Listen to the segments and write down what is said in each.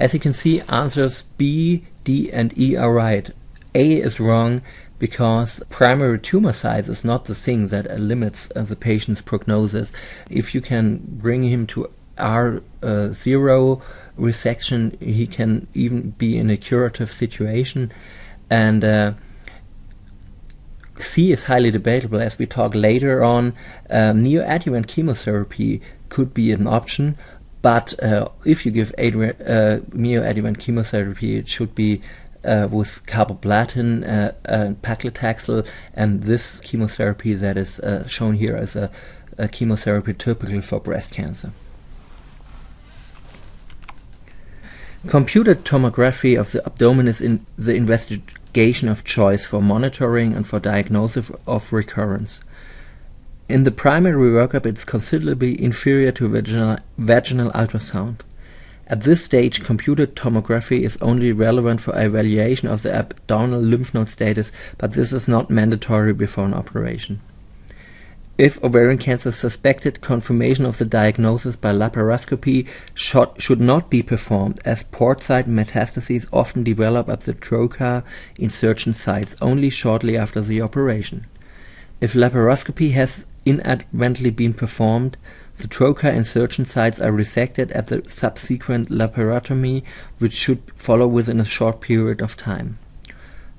As you can see, answers B, D, and E are right. A is wrong because primary tumor size is not the thing that limits the patient's prognosis. If you can bring him to R0 resection, he can even be in a curative situation. And C is highly debatable, as we talk later on. Neoadjuvant chemotherapy could be an option, but if you give neoadjuvant chemotherapy, it should be with carboplatin and paclitaxel, and this chemotherapy that is shown here as a chemotherapy typical for breast cancer. Computed tomography of the abdomen is the investigation of choice for monitoring and for diagnosis of recurrence. In the primary workup, it's considerably inferior to vaginal ultrasound. At this stage, computed tomography is only relevant for evaluation of the abdominal lymph node status, but this is not mandatory before an operation. If ovarian cancer is suspected, confirmation of the diagnosis by laparoscopy should not be performed, as port-site metastases often develop at the trocar insertion sites only shortly after the operation. If laparoscopy has inadvertently been performed, the trocar insertion sites are resected at the subsequent laparotomy, which should follow within a short period of time.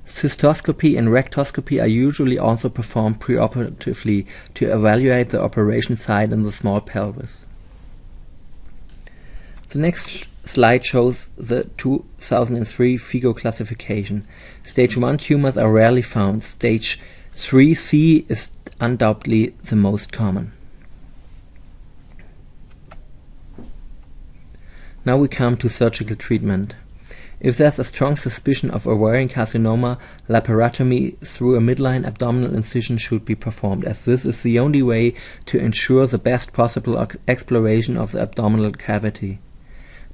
Cystoscopy and rectoscopy are usually also performed preoperatively to evaluate the operation site in the small pelvis. The next slide shows the 2003 FIGO classification. Stage 1 tumors are rarely found. Stage 3C is undoubtedly the most common. Now we come to surgical treatment. If there's a strong suspicion of ovarian carcinoma, laparotomy through a midline abdominal incision should be performed, as this is the only way to ensure the best possible exploration of the abdominal cavity.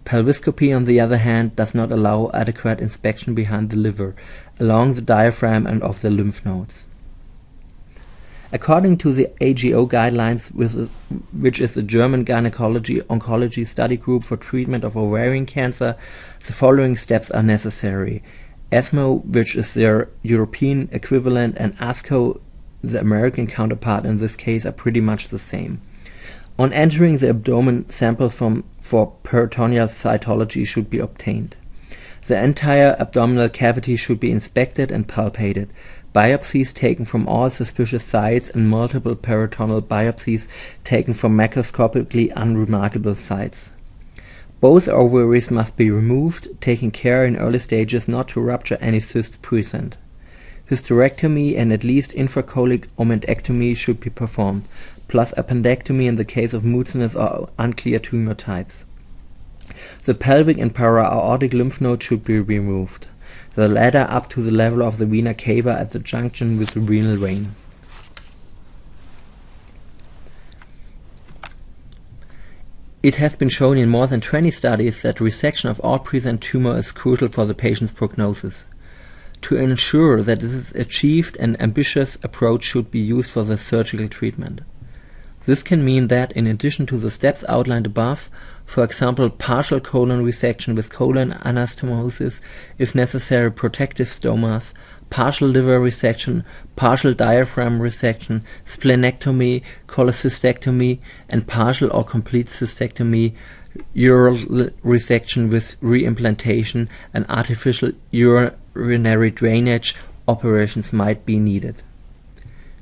Pelviscopy, on the other hand, does not allow adequate inspection behind the liver, along the diaphragm and of the lymph nodes. According to the AGO guidelines, which is the German Gynecology-Oncology Study Group for treatment of ovarian cancer, the following steps are necessary. ESMO, which is their European equivalent, and ASCO, the American counterpart in this case, are pretty much the same. On entering the abdomen, samples for peritoneal cytology should be obtained. The entire abdominal cavity should be inspected and palpated. Biopsies taken from all suspicious sites and multiple peritoneal biopsies taken from macroscopically unremarkable sites. Both ovaries must be removed, taking care in early stages not to rupture any cysts present. Hysterectomy and at least infracolic omentectomy should be performed, plus appendectomy in the case of mucinous or unclear tumor types. The pelvic and para-aortic lymph node should be removed, the latter up to the level of the vena cava at the junction with the renal vein. It has been shown in more than 20 studies that resection of all present tumor is crucial for the patient's prognosis. To ensure that this is achieved, an ambitious approach should be used for the surgical treatment. This can mean that, in addition to the steps outlined above, for example, partial colon resection with colon anastomosis, if necessary protective stomas, partial liver resection, partial diaphragm resection, splenectomy, cholecystectomy, and partial or complete cystectomy, urethral resection with reimplantation, and artificial urinary drainage operations might be needed.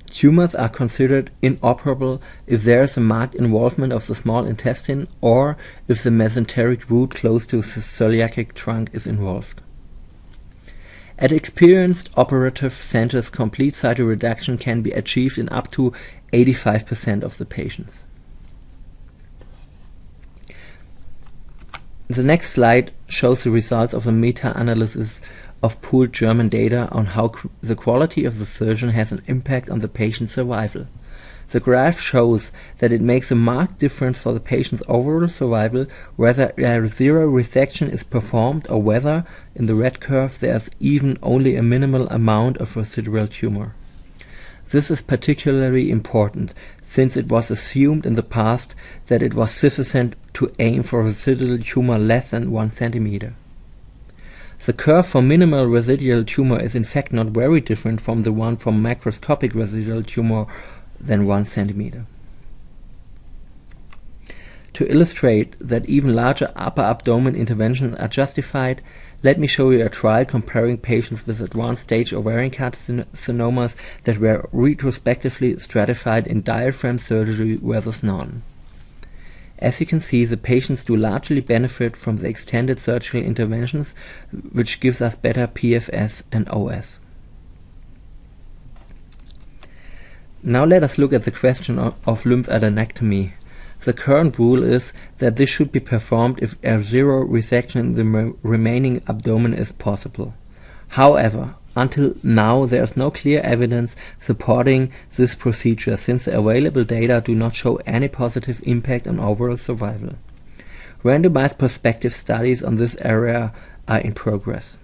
Tumors are considered inoperable if there is a marked involvement of the small intestine or if the mesenteric root close to the celiac trunk is involved. At experienced operative centers, complete cytoreduction can be achieved in up to 85% of the patients. The next slide shows the results of a meta-analysis of pooled German data on how the quality of the surgeon has an impact on the patient's survival. The graph shows that it makes a marked difference for the patient's overall survival whether a zero resection is performed or whether, in the red curve, there is even only a minimal amount of residual tumor. This is particularly important, since it was assumed in the past that it was sufficient to aim for residual tumor less than 1 cm. The curve for minimal residual tumor is in fact not very different from the one for macroscopic residual tumor than 1 cm. To illustrate that even larger upper abdomen interventions are justified, let me show you a trial comparing patients with advanced stage ovarian carcinomas that were retrospectively stratified in diaphragm surgery versus none. As you can see, the patients do largely benefit from the extended surgical interventions, which gives us better PFS and OS. Now let us look at the question of lymphadenectomy. The current rule is that this should be performed if a zero resection in the remaining abdomen is possible. However, until now there is no clear evidence supporting this procedure, since the available data do not show any positive impact on overall survival. Randomized prospective studies on this area are in progress.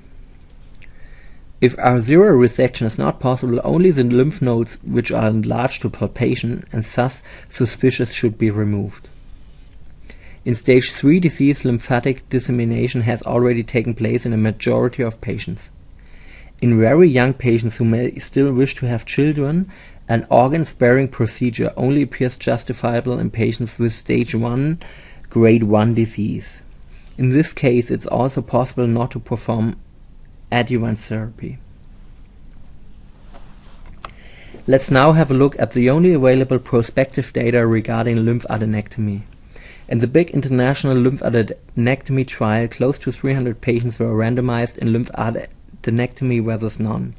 If R0 resection is not possible, only the lymph nodes which are enlarged to palpation and thus suspicious should be removed. In stage 3 disease, lymphatic dissemination has already taken place in a majority of patients. In very young patients who may still wish to have children, an organ-sparing procedure only appears justifiable in patients with stage 1, grade 1 disease. In this case, it's also possible not to perform adjuvant therapy. Let's now have a look at the only available prospective data regarding lymphadenectomy. In the big international lymphadenectomy trial, close to 300 patients were randomized in lymphadenectomy versus none.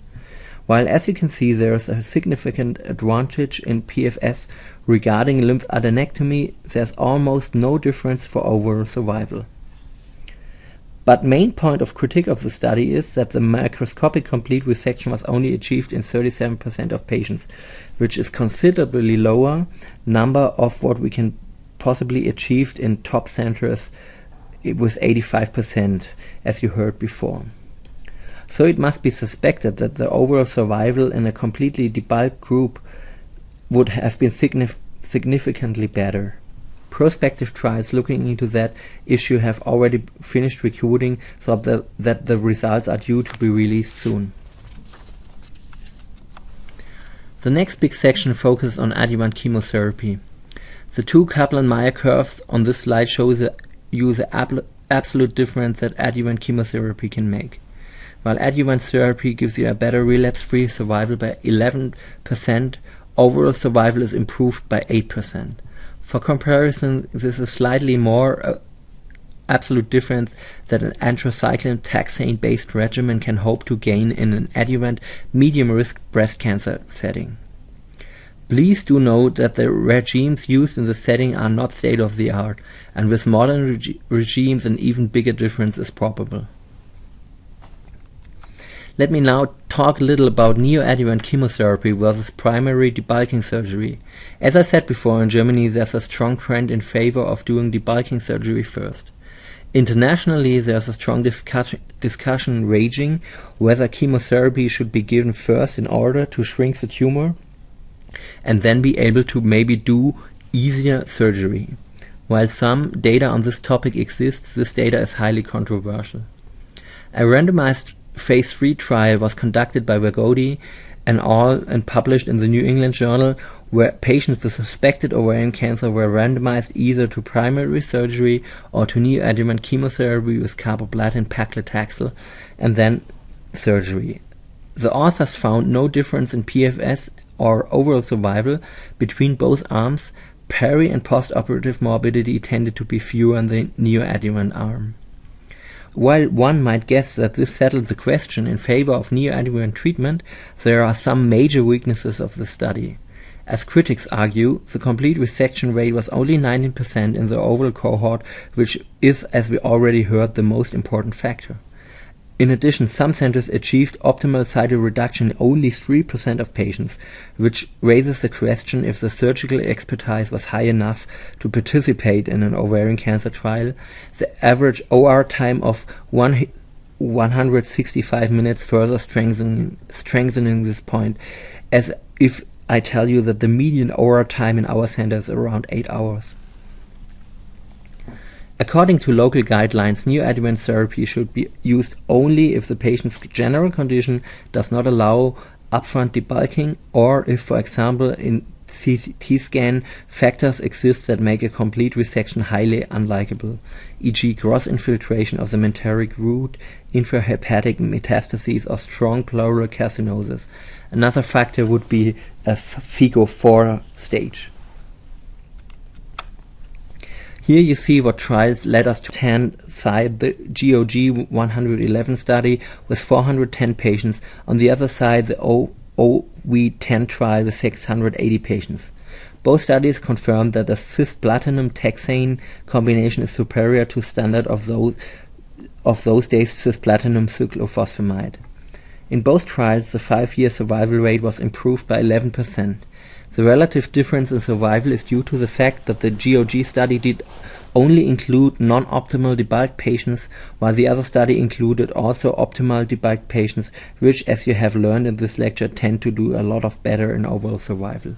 While as you can see there is a significant advantage in PFS regarding lymphadenectomy, there's almost no difference for overall survival. But main point of critique of the study is that the macroscopic complete resection was only achieved in 37% of patients, which is considerably lower number of what we can possibly achieved in top centers with 85%, as you heard before. So it must be suspected that the overall survival in a completely debulked group would have been significantly better. Prospective trials looking into that issue have already finished recruiting, so that the results are due to be released soon. The next big section focuses on adjuvant chemotherapy. The two Kaplan-Meier curves on this slide show you the absolute difference that adjuvant chemotherapy can make. While adjuvant therapy gives you a better relapse-free survival by 11%, overall survival is improved by 8%. For comparison, this is slightly more absolute difference that an anthracycline taxane-based regimen can hope to gain in an adjuvant medium-risk breast cancer setting. Please do note that the regimes used in the setting are not state-of-the-art, and with modern regimes an even bigger difference is probable. Let me now talk a little about neoadjuvant chemotherapy versus primary debulking surgery. As I said before, in Germany there's a strong trend in favor of doing debulking surgery first. Internationally, there's a strong discussion raging whether chemotherapy should be given first in order to shrink the tumor and then be able to maybe do easier surgery. While some data on this topic exists, this data is highly controversial. A randomized Phase 3 trial was conducted by Vergodi and al. And published in the New England Journal, where patients with suspected ovarian cancer were randomized either to primary surgery or to neoadjuvant chemotherapy with carboplatin paclitaxel and then surgery. The authors found no difference in PFS or overall survival between both arms. Peri- and postoperative morbidity tended to be fewer in the neoadjuvant arm. While one might guess that this settled the question in favor of neoadjuvant treatment, there are some major weaknesses of the study. As critics argue, the complete resection rate was only 19% in the overall cohort, which is, as we already heard, the most important factor. In addition, some centers achieved optimal cytoreduction in only 3% of patients, which raises the question if the surgical expertise was high enough to participate in an ovarian cancer trial. The average OR time of 165 minutes further strengthening this point, as if I tell you that the median overall time in our center is around 8 hours. According to local guidelines, neoadjuvant therapy should be used only if the patient's general condition does not allow upfront debulking, or if, for example, in CT scan factors exist that make a complete resection highly unlikable, e.g. gross infiltration of the mesenteric root, intrahepatic metastases, or strong pleural carcinosis. Another factor would be a FIGO4 stage. Here you see what trials led us to side, the GOG 111 study with 410 patients, on the other side the OV10 trial with 680 patients. Both studies confirmed that the cisplatinum-taxane combination is superior to standard of those days cisplatinum cyclophosphamide. In both trials, the 5-year survival rate was improved by 11%. The relative difference in survival is due to the fact that the GOG study did only include non-optimal debulked patients, while the other study included also optimal debulked patients, which, as you have learned in this lecture, tend to do a lot of better in overall survival.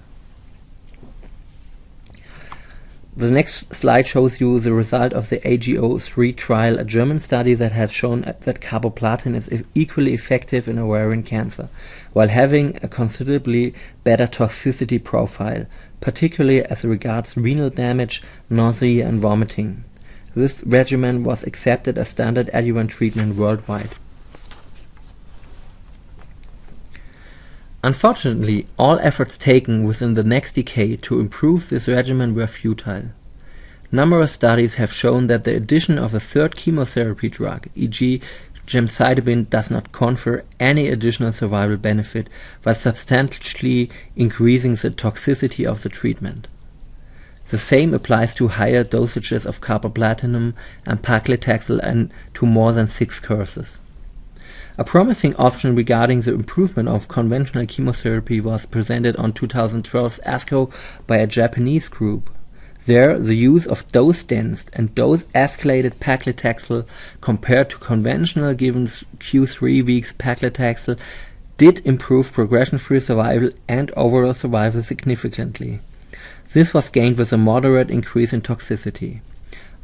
The next slide shows you the result of the AGO3 trial, a German study that has shown that carboplatin is equally effective in ovarian cancer, while having a considerably better toxicity profile, particularly as regards renal damage, nausea and vomiting. This regimen was accepted as standard adjuvant treatment worldwide. Unfortunately, all efforts taken within the next decade to improve this regimen were futile. Numerous studies have shown that the addition of a third chemotherapy drug, e.g. gemcitabine, does not confer any additional survival benefit while substantially increasing the toxicity of the treatment. The same applies to higher dosages of carboplatin and paclitaxel and to more than 6 courses. A promising option regarding the improvement of conventional chemotherapy was presented on 2012's ASCO by a Japanese group. There, the use of dose-dense and dose-escalated paclitaxel compared to conventional given Q3 weeks paclitaxel did improve progression-free survival and overall survival significantly. This was gained with a moderate increase in toxicity.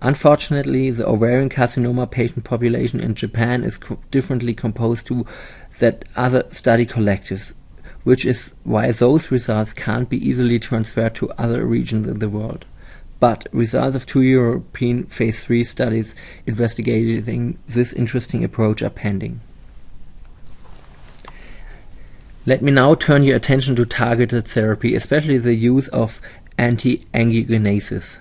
Unfortunately, the ovarian carcinoma patient population in Japan is differently composed to that other study collectives, which is why those results can't be easily transferred to other regions in the world. But results of 2 European phase 3 studies investigating this interesting approach are pending. Let me now turn your attention to targeted therapy, especially the use of anti-angiogenesis.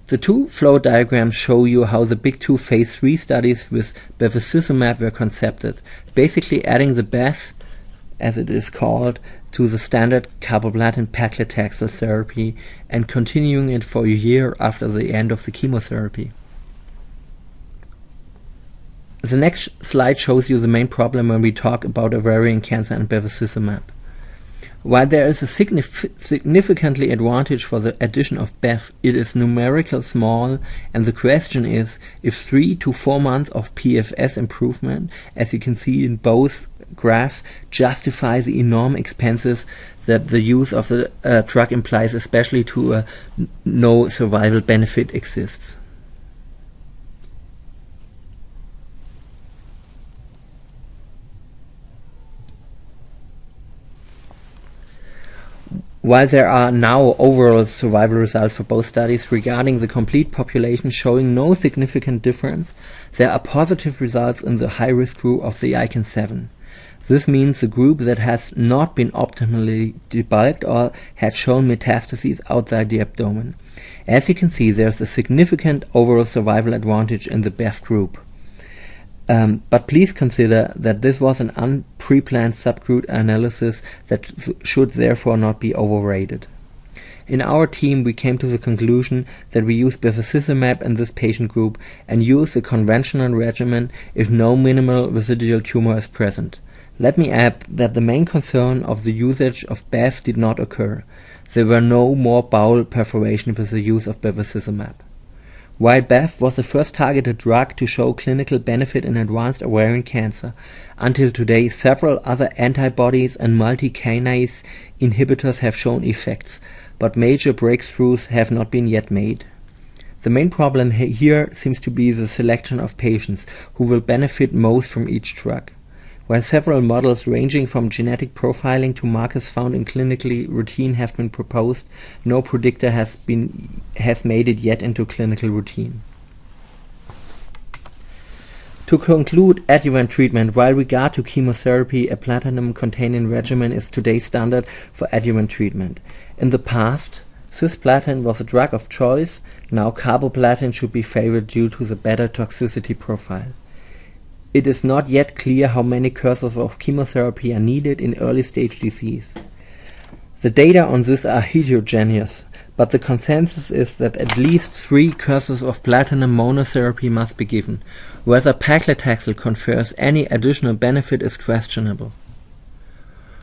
The two flow diagrams show you how the big 2 phase 3 studies with bevacizumab were concepted, basically adding the Bev, as it is called, to the standard carboplatin paclitaxel therapy and continuing it for a year after the end of the chemotherapy. The next slide shows you the main problem when we talk about ovarian cancer and bevacizumab. While there is a significantly advantage for the addition of Bev, it is numerically small, and the question is if 3 to 4 months of PFS improvement, as you can see in both graphs, justify the enormous expenses that the use of the drug implies, especially to no survival benefit exists. While there are now overall survival results for both studies regarding the complete population showing no significant difference, there are positive results in the high-risk group of the ICANS 7. This means the group that has not been optimally debulked or had shown metastases outside the abdomen. As you can see, there is a significant overall survival advantage in the Bev group. But please consider that this was an unpreplanned subgroup analysis that should therefore not be overrated. In our team, we came to the conclusion that we use bevacizumab in this patient group and use the conventional regimen if no minimal residual tumor is present. Let me add that the main concern of the usage of Bev did not occur. There were no more bowel perforation with the use of bevacizumab. While BEV was the first targeted drug to show clinical benefit in advanced ovarian cancer, until today several other antibodies and multi-kinase inhibitors have shown effects, but major breakthroughs have not been yet made. The main problem here seems to be the selection of patients who will benefit most from each drug. While several models ranging from genetic profiling to markers found in clinically routine have been proposed, no predictor has made it yet into clinical routine. To conclude adjuvant treatment, while regard to chemotherapy, a platinum-containing regimen is today's standard for adjuvant treatment. In the past, cisplatin was a drug of choice. Now carboplatin should be favored due to the better toxicity profile. It is not yet clear how many courses of chemotherapy are needed in early-stage disease. The data on this are heterogeneous, but the consensus is that at least 3 courses of platinum monotherapy must be given. Whether paclitaxel confers any additional benefit is questionable.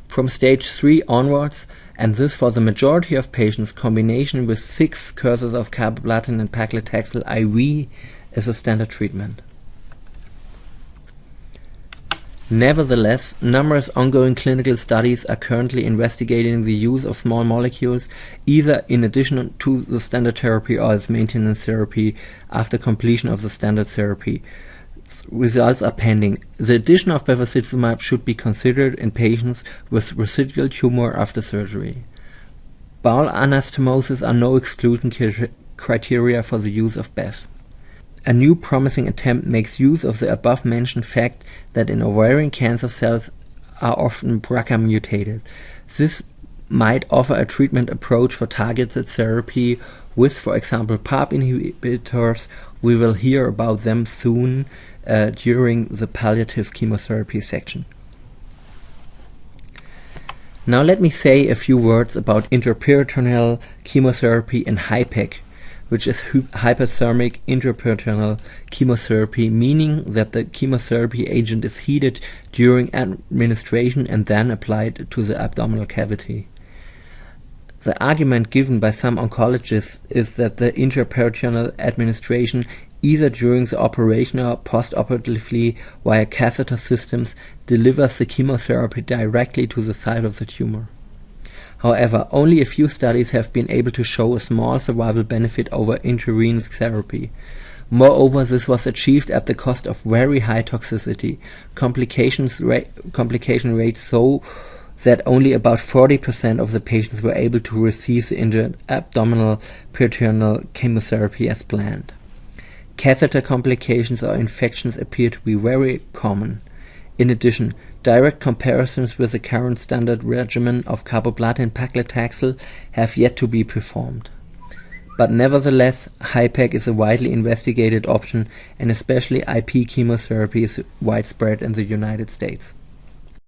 From stage 3 onwards, and this for the majority of patients, combination with 6 courses of carboplatin and paclitaxel IV is a standard treatment. Nevertheless, numerous ongoing clinical studies are currently investigating the use of small molecules, either in addition to the standard therapy or as maintenance therapy after completion of the standard therapy. Results are pending. The addition of bevacizumab should be considered in patients with residual tumor after surgery. Bowel anastomosis are no exclusion criteria for the use of BEV. A new promising attempt makes use of the above-mentioned fact that in ovarian cancer cells are often BRCA mutated. This might offer a treatment approach for targeted therapy with, for example, PARP inhibitors. We will hear about them soon during the palliative chemotherapy section. Now let me say a few words about intraperitoneal chemotherapy and HIPEC, which is hyperthermic intraperitoneal chemotherapy, meaning that the chemotherapy agent is heated during administration and then applied to the abdominal cavity. The argument given by some oncologists is that the intraperitoneal administration, either during the operation or postoperatively via catheter systems, delivers the chemotherapy directly to the site of the tumor. However, only a few studies have been able to show a small survival benefit over intravenous therapy. Moreover, this was achieved at the cost of very high toxicity, complication rates so that only about 40% of the patients were able to receive the intra-abdominal peritoneal chemotherapy as planned. Catheter complications or infections appear to be very common. In addition, direct comparisons with the current standard regimen of carboplatin paclitaxel have yet to be performed. But nevertheless, HIPEC is a widely investigated option, and especially IP chemotherapy is widespread in the United States.